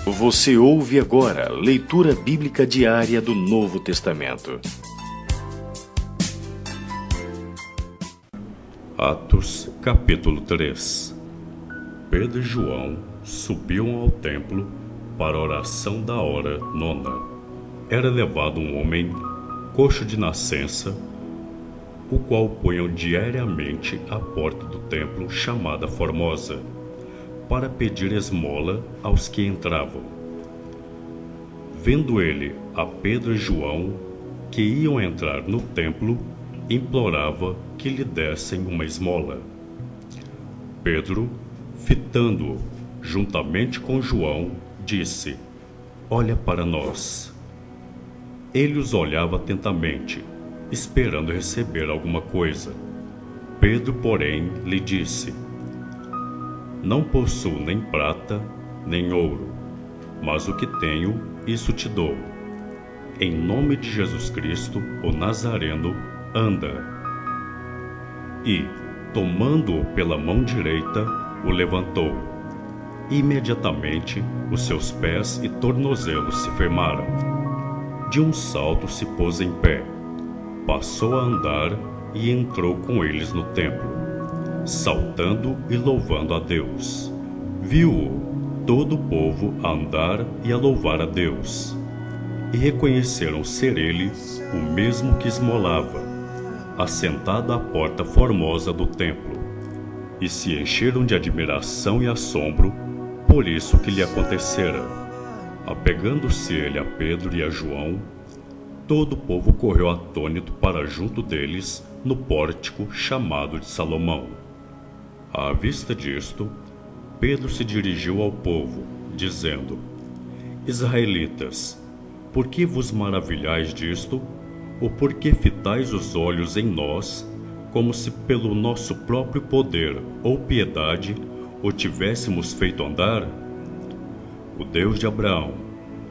Você ouve agora leitura bíblica diária do Novo Testamento. Atos, capítulo 3. Pedro e João subiam ao templo para a oração da hora nona. Era levado um homem coxo de nascença, o qual punham diariamente à porta do templo chamada Formosa, para pedir esmola aos que entravam. Vendo ele a Pedro e João, que iam entrar no templo, implorava que lhe dessem uma esmola. Pedro, fitando-o juntamente com João, disse: "Olha para nós." Ele os olhava atentamente, esperando receber alguma coisa. Pedro, porém, lhe disse: "Não possuo nem prata, nem ouro, mas o que tenho, isso te dou. Em nome de Jesus Cristo, o Nazareno, anda." E, tomando-o pela mão direita, o levantou. Imediatamente, os seus pés e tornozelos se firmaram. De um salto se pôs em pé, passou a andar e entrou com eles no templo, saltando e louvando a Deus. Viu-o todo o povo a andar e a louvar a Deus, e reconheceram ser ele o mesmo que esmolava, assentado à porta formosa do templo, e se encheram de admiração e assombro por isso que lhe acontecera. Apegando-se ele a Pedro e a João, todo o povo correu atônito para junto deles no pórtico chamado de Salomão. À vista disto, Pedro se dirigiu ao povo, dizendo: "Israelitas, por que vos maravilhais disto? Ou por que fitais os olhos em nós, como se pelo nosso próprio poder ou piedade o tivéssemos feito andar? O Deus de Abraão,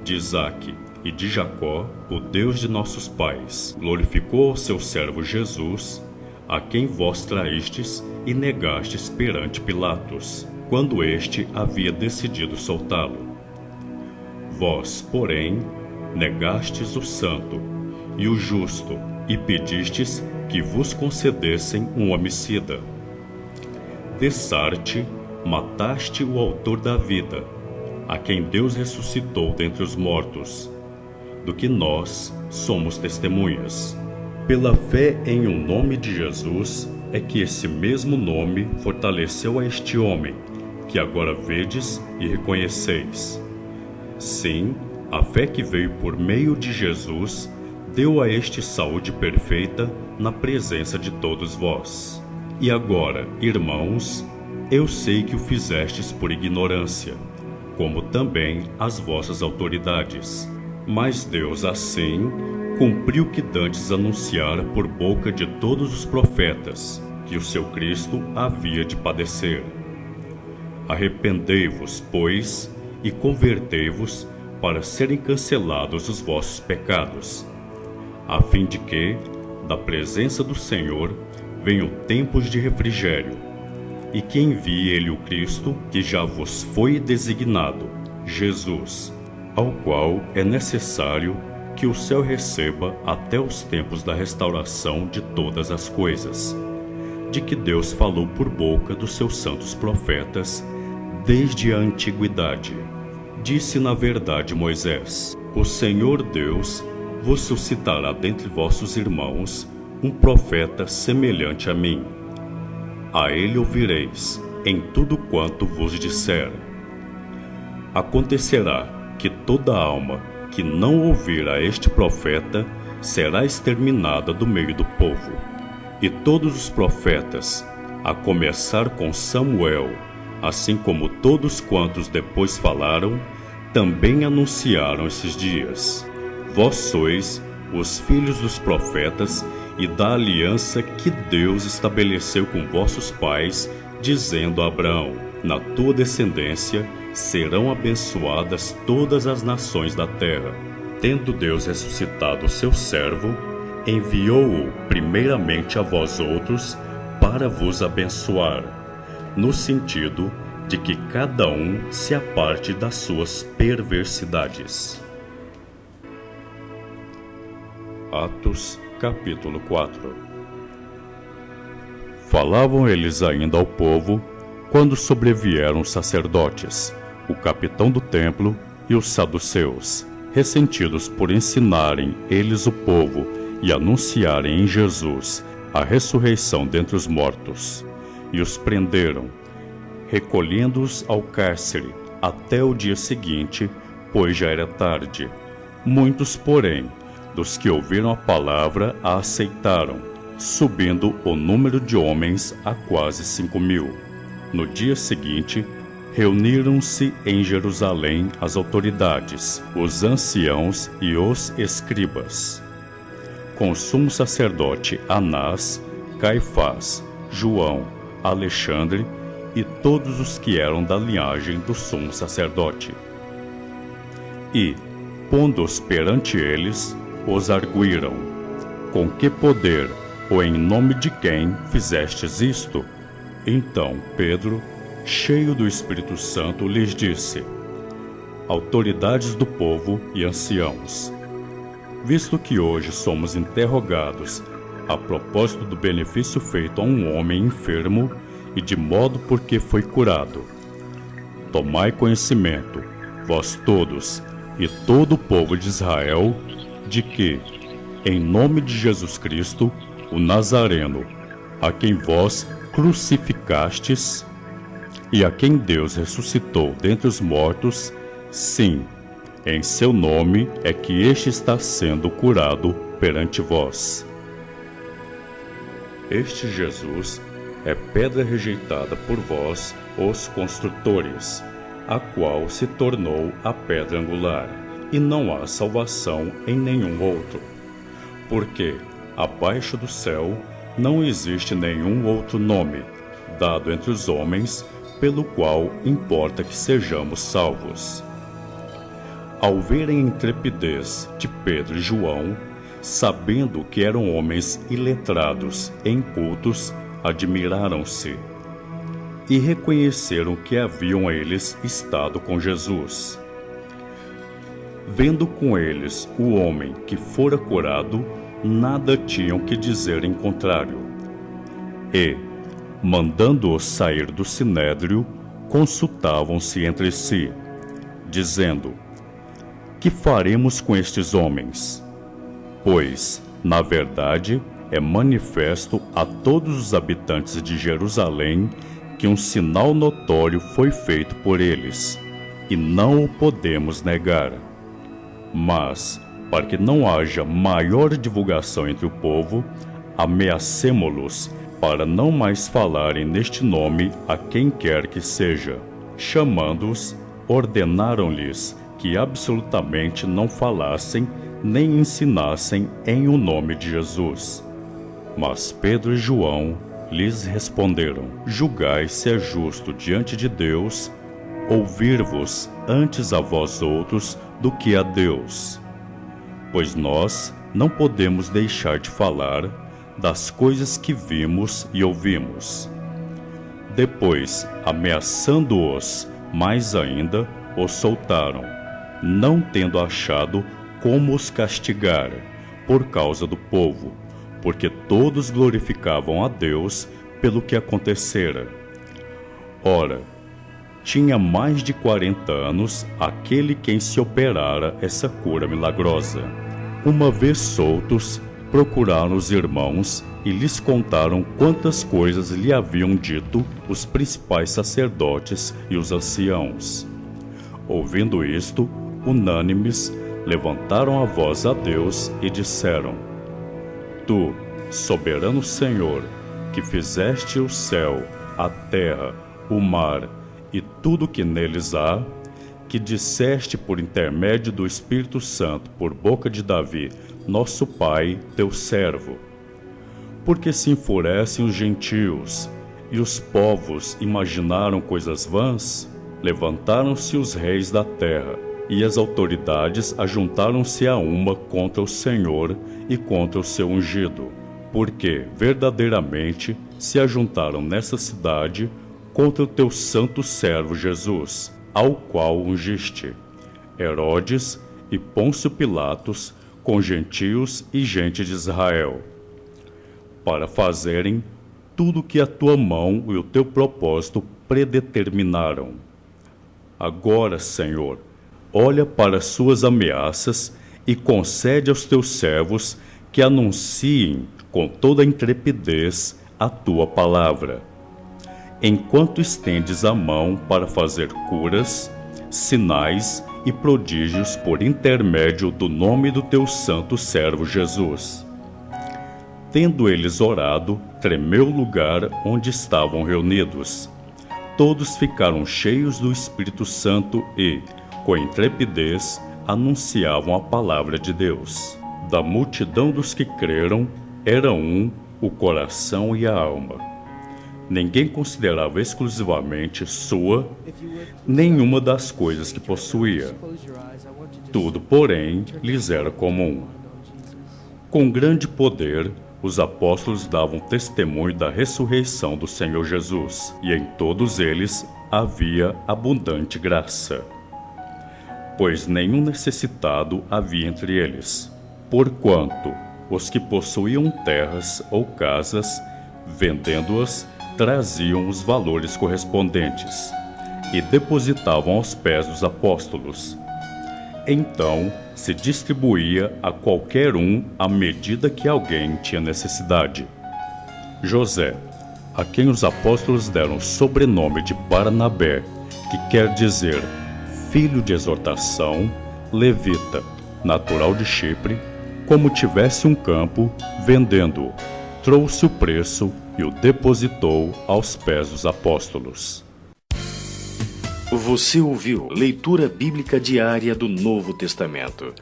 de Isaque e de Jacó, o Deus de nossos pais, glorificou ao seu servo Jesus, a quem vós traístes e negastes perante Pilatos, quando este havia decidido soltá-lo. Vós, porém, negastes o santo e o justo, e pedistes que vos concedessem um homicida. Dessarte, mataste o autor da vida, a quem Deus ressuscitou dentre os mortos, do que nós somos testemunhas. Pela fé em um nome de Jesus é que esse mesmo nome fortaleceu a este homem, que agora vedes e reconheceis. Sim, a fé que veio por meio de Jesus deu a este saúde perfeita na presença de todos vós. E agora, irmãos, eu sei que o fizestes por ignorância, como também as vossas autoridades. Mas Deus, assim, cumpriu o que dantes anunciara por boca de todos os profetas, que o seu Cristo havia de padecer. Arrependei-vos, pois, e convertei-vos, para serem cancelados os vossos pecados, a fim de que, da presença do Senhor, venham tempos de refrigério, e que envie ele o Cristo, que já vos foi designado, Jesus, ao qual é necessário que o céu receba até os tempos da restauração de todas as coisas, de que Deus falou por boca dos seus santos profetas desde a antiguidade. Disse na verdade Moisés: "O Senhor Deus vos suscitará dentre vossos irmãos um profeta semelhante a mim. A ele ouvireis em tudo quanto vos disser. Acontecerá que toda alma que não ouvir a este profeta será exterminada do meio do povo." E todos os profetas, a começar com Samuel, assim como todos quantos depois falaram, também anunciaram esses dias. Vós sois os filhos dos profetas e da aliança que Deus estabeleceu com vossos pais, dizendo a Abraão: "Na tua descendência serão abençoadas todas as nações da terra." Tendo Deus ressuscitado o seu servo, enviou-o primeiramente a vós outros para vos abençoar, no sentido de que cada um se aparte das suas perversidades. Atos, capítulo 4. Falavam eles ainda ao povo, quando sobrevieram os sacerdotes, o capitão do templo e os saduceus, ressentidos por ensinarem eles o povo e anunciarem em Jesus a ressurreição dentre os mortos, e os prenderam, recolhendo-os ao cárcere até o dia seguinte, pois já era tarde. Muitos, porém, dos que ouviram a palavra a aceitaram, subindo o número de homens a quase 5.000. No dia seguinte, reuniram-se em Jerusalém as autoridades, os anciãos e os escribas, com o sumo sacerdote Anás, Caifás, João, Alexandre e todos os que eram da linhagem do sumo sacerdote. E, pondo-os perante eles, os arguíram: com que poder ou em nome de quem fizestes isto? Então Pedro, cheio do Espírito Santo, lhes disse: autoridades do povo e anciãos, visto que hoje somos interrogados a propósito do benefício feito a um homem enfermo e de modo por que foi curado, tomai conhecimento, vós todos e todo o povo de Israel, de que, em nome de Jesus Cristo, o Nazareno, a quem vós crucificastes e a quem Deus ressuscitou dentre os mortos, sim, em seu nome é que este está sendo curado perante vós. Este Jesus é pedra rejeitada por vós, os construtores, a qual se tornou a pedra angular, e não há salvação em nenhum outro. Porque, abaixo do céu, não existe nenhum outro nome, dado entre os homens, pelo qual importa que sejamos salvos. Ao verem a intrepidez de Pedro e João, sabendo que eram homens iletrados e incultos, admiraram-se e reconheceram que haviam eles estado com Jesus. Vendo com eles o homem que fora curado, nada tinham que dizer em contrário. E, mandando-os sair do sinédrio, consultavam-se entre si, dizendo: que faremos com estes homens? Pois, na verdade, é manifesto a todos os habitantes de Jerusalém que um sinal notório foi feito por eles, e não o podemos negar. Mas, para que não haja maior divulgação entre o povo, ameacemo-los para não mais falarem neste nome a quem quer que seja. Chamando-os, ordenaram-lhes que absolutamente não falassem nem ensinassem em o nome de Jesus. Mas Pedro e João lhes responderam: julgai se é justo diante de Deus ouvir-vos antes a vós outros do que a Deus. Pois nós não podemos deixar de falar das coisas que vimos e ouvimos. Depois, ameaçando-os mais ainda, os soltaram, não tendo achado como os castigar, por causa do povo, porque todos glorificavam a Deus pelo que acontecera. Ora, tinha mais de 40 anos aquele quem se operara essa cura milagrosa. Uma vez soltos, procuraram os irmãos e lhes contaram quantas coisas lhe haviam dito os principais sacerdotes e os anciãos. Ouvindo isto, unânimes, levantaram a voz a Deus e disseram: Tu, soberano Senhor, que fizeste o céu, a terra, o mar e tudo que neles há, que disseste por intermédio do Espírito Santo por boca de Davi, nosso pai, teu servo. Porque se enfurecem os gentios e os povos imaginaram coisas vãs, levantaram-se os reis da terra e as autoridades ajuntaram-se a uma contra o Senhor e contra o seu ungido, porque verdadeiramente se ajuntaram nessa cidade contra o teu santo servo Jesus, ao qual ungiste Herodes e Pôncio Pilatos, com gentios e gente de Israel, para fazerem tudo o que a tua mão e o teu propósito predeterminaram. Agora, Senhor, olha para as suas ameaças e concede aos teus servos que anunciem com toda a intrepidez a tua palavra, enquanto estendes a mão para fazer curas, sinais e prodígios por intermédio do nome do teu santo servo Jesus. Tendo eles orado, tremeu o lugar onde estavam reunidos. Todos ficaram cheios do Espírito Santo e, com intrepidez, anunciavam a palavra de Deus. Da multidão dos que creram, era um o coração e a alma. Ninguém considerava exclusivamente sua nenhuma das coisas que possuía. Tudo, porém, lhes era comum. Com grande poder, os apóstolos davam testemunho da ressurreição do Senhor Jesus, e em todos eles havia abundante graça. Pois nenhum necessitado havia entre eles, porquanto os que possuíam terras ou casas, vendendo-as, traziam os valores correspondentes e depositavam aos pés dos apóstolos. Então se distribuía a qualquer um à medida que alguém tinha necessidade. José, a quem os apóstolos deram o sobrenome de Barnabé, que quer dizer filho de exortação, levita, natural de Chipre, como tivesse um campo, vendendo-o, trouxe o preço e o depositou aos pés dos apóstolos. Você ouviu Leitura Bíblica Diária do Novo Testamento.